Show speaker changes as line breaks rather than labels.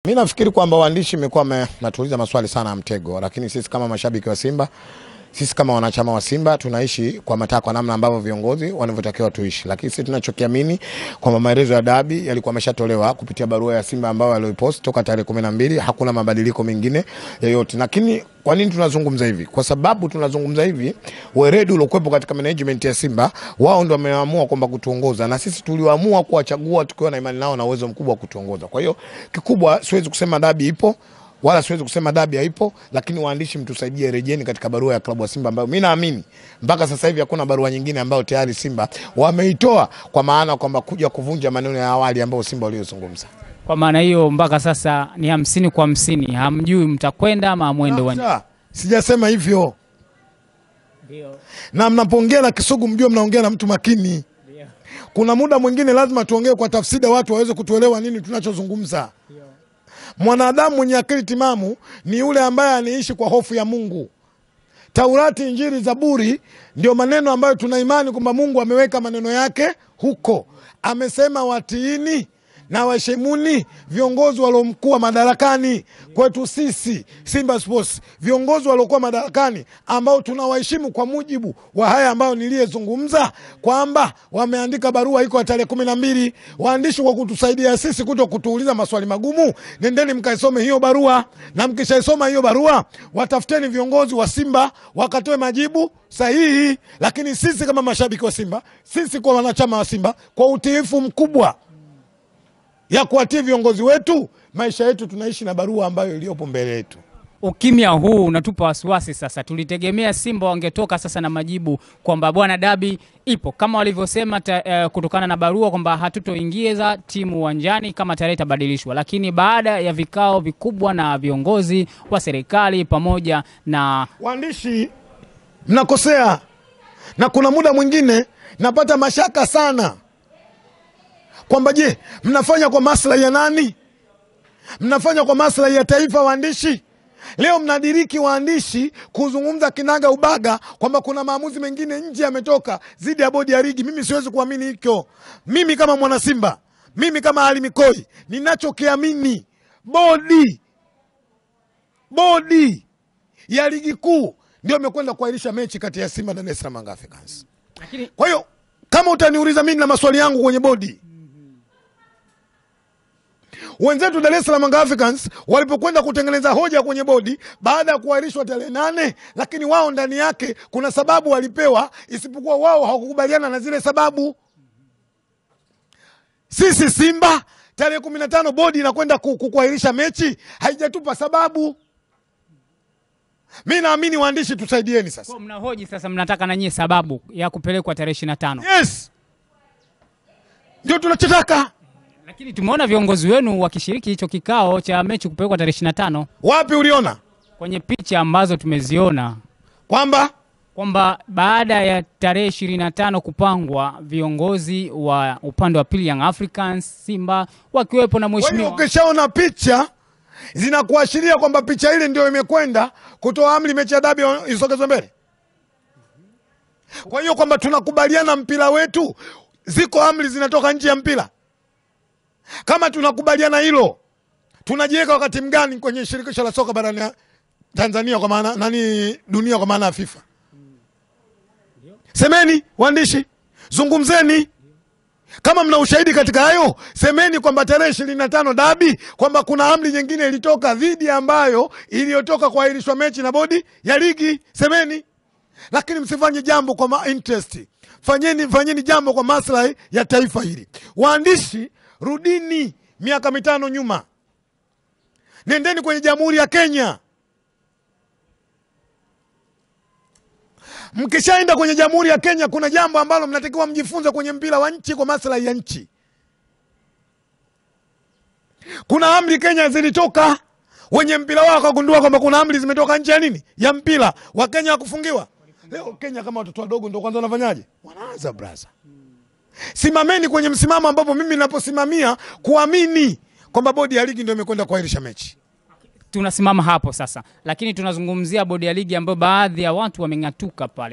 Mimi nafikiri kwamba waandishi imekuwa mnatuuliza maswali sana ya mtego, lakini sisi kama mashabiki wa Simba, sisi kama wanachama wa Simba tunaishi kwa matakwa namna ambavyo viongozi wanavyotakiwa tuishi. Lakini sisi tunachokiamini kwamba maelezo ya dabi yalikuwa yameshatolewa kupitia barua ya Simba ambayo alipost toka tarehe 12, hakuna mabadiliko mengine yoyote. Lakini kwa nini tunazungumza hivi? Kwa sababu tunazungumza hivi, weredi uliokuwepo katika management ya Simba, wao ndio wameamua kwamba kutuongoza, na sisi tuliamua kuwachagua tukiwa na imani nao na uwezo mkubwa wa kutuongoza. Kwa hiyo kikubwa siwezi kusema dabi ipo, wala siwezi kusema dabi haipo, lakini waandishi mtusaidie, rejeni katika barua ya klabu ya Simba ambayo mimi naamini mpaka sasa hivi hakuna barua nyingine ambayo tayari Simba wameitoa, kwa maana kwamba kuja kuvunja maneno ya awali ambayo Simba waliozungumza.
Kwa maana hiyo mpaka sasa ni 50 kwa 50, hamjui mtakwenda ama muende uwanjani.
Sijasema hivyo.
Ndio.
Na mnapoongea na Kisugu mjue mnaongea na mtu makini. Ndio. Kuna muda mwingine lazima tuongee kwa tafsiri watu waweze kutuelewa nini tunachozungumza. Ndio. Mwanadamu mwenye akili timamu ni yule ambaye anaishi kwa hofu ya Mungu. Taurati, Injili, Zaburi ndio maneno ambayo tuna imani kwamba Mungu ameweka maneno yake huko. Amesema watiini na waheshimuni viongozi waliokuwa madarakani. Kwetu sisi Simba Sports, viongozi waliokuwa madarakani ambao tunawaheshimu kwa mujibu wa haya ambao niliyezungumza, kwamba wameandika barua iko tarehe 12. Waandishi kwa kutusaidia sisi kuto kutuuliza maswali magumu, nendeni mkaisome hiyo barua, na mkishaisoma hiyo barua watafuteni viongozi wa Simba wakatoe majibu sahihi. Lakini sisi kama mashabiki wa Simba, sisi kwa wanachama wa Simba, kwa utiifu mkubwa ya kuatii viongozi wetu, maisha yetu tunaishi na barua ambayo iliyopo mbele yetu.
Ukimya huu unatupa wasiwasi sasa. Tulitegemea Simba wangetoka sasa na majibu kwamba bwana dabi ipo kama walivyosema, kutokana na barua kwamba hatutoingiza timu uwanjani kama tarehe itabadilishwa. Lakini baada ya vikao vikubwa na viongozi wa serikali pamoja na
waandishi, mnakosea. Na kuna muda mwingine napata mashaka sana kwamba je, mnafanya kwa maslahi ya nani? Mnafanya kwa maslahi ya taifa waandishi? Leo mnadiriki waandishi kuzungumza kinaga ubaga kwamba kuna maamuzi mengine nje yametoka zidi ya bodi ya ligi. Mimi siwezi kuamini hicho. Mimi kama mwana Simba, mimi kama Ali Mikoi, ninachokiamini bodi ya ligi kuu ndio imekwenda kuahirisha mechi kati ya Simba na Dar es Salaam Young Africans. Kwa hiyo kama utaniuliza mimi na maswali yangu kwenye bodi, wenzetu Dar es Salaam Young Africans walipokwenda kutengeneza hoja kwenye bodi baada ya kuahirishwa tarehe 8, lakini wao ndani yake kuna sababu walipewa, isipokuwa wao hawakukubaliana na zile sababu. Sisi Simba tarehe 15 bodi inakwenda kuahirisha mechi, haijatupa sababu. Mimi naamini waandishi tusaidieni sasa.
Kwa mnahoji sasa, mnataka na nyie sababu ya kupelekwa tarehe 25.
Yes. Ndio tunachotaka.
Lakini tumeona viongozi wenu wakishiriki hicho kikao cha mechi kupelekwa tarehe 25.
Wapi uliona?
Kwenye picha ambazo tumeziona kwamba baada ya tarehe 25 kupangwa, viongozi wa upande wa pili Young Africans, Simba wakiwepo na mheshimiwa.
Ukishaona picha zinakuashiria kwamba picha ile ndio imekwenda kutoa amri mechi ya dabi isogezwe mbele. Kwa hiyo kwamba tunakubaliana mpira wetu, ziko amri zinatoka nje ya mpira. Kama tunakubaliana hilo, tunajiweka wakati mgani kwenye shirikisho la soka barani Tanzania, kwa maana dunia, kwa maana FIFA? Semeni waandishi, zungumzeni. Kama mna ushahidi katika hayo, semeni kwamba tarehe 25 dabi, kwamba kuna amri nyingine ilitoka dhidi ambayo iliyotoka kuahirishwa mechi na bodi ya ligi. Semeni. Lakini msifanye jambo kwa interest. Fanyeni jambo kwa maslahi ya taifa hili. Waandishi, rudini miaka 5 nyuma. Nendeni kwenye Jamhuri ya Kenya. Mkishaenda kwenye Jamhuri ya Kenya, kuna jambo ambalo mnatakiwa mjifunze kwenye mpira wa nchi kwa maslahi ya nchi. Kuna amri Kenya zilitoka, wenye mpira wao wakagundua kwamba kuna amri zimetoka nje ya nini? Ya mpira. Wa Kenya wakufungiwa. Leo Kenya kama watoto wadogo ndio kwanza wanafanyaje? Wanaanza brother. Simameni kwenye msimamo ambapo mimi ninaposimamia, kuamini kwamba bodi ya ligi ndio imekwenda kuahirisha mechi.
Tunasimama hapo sasa. Lakini tunazungumzia bodi ya ligi ambayo baadhi ya watu wameng'atuka pale.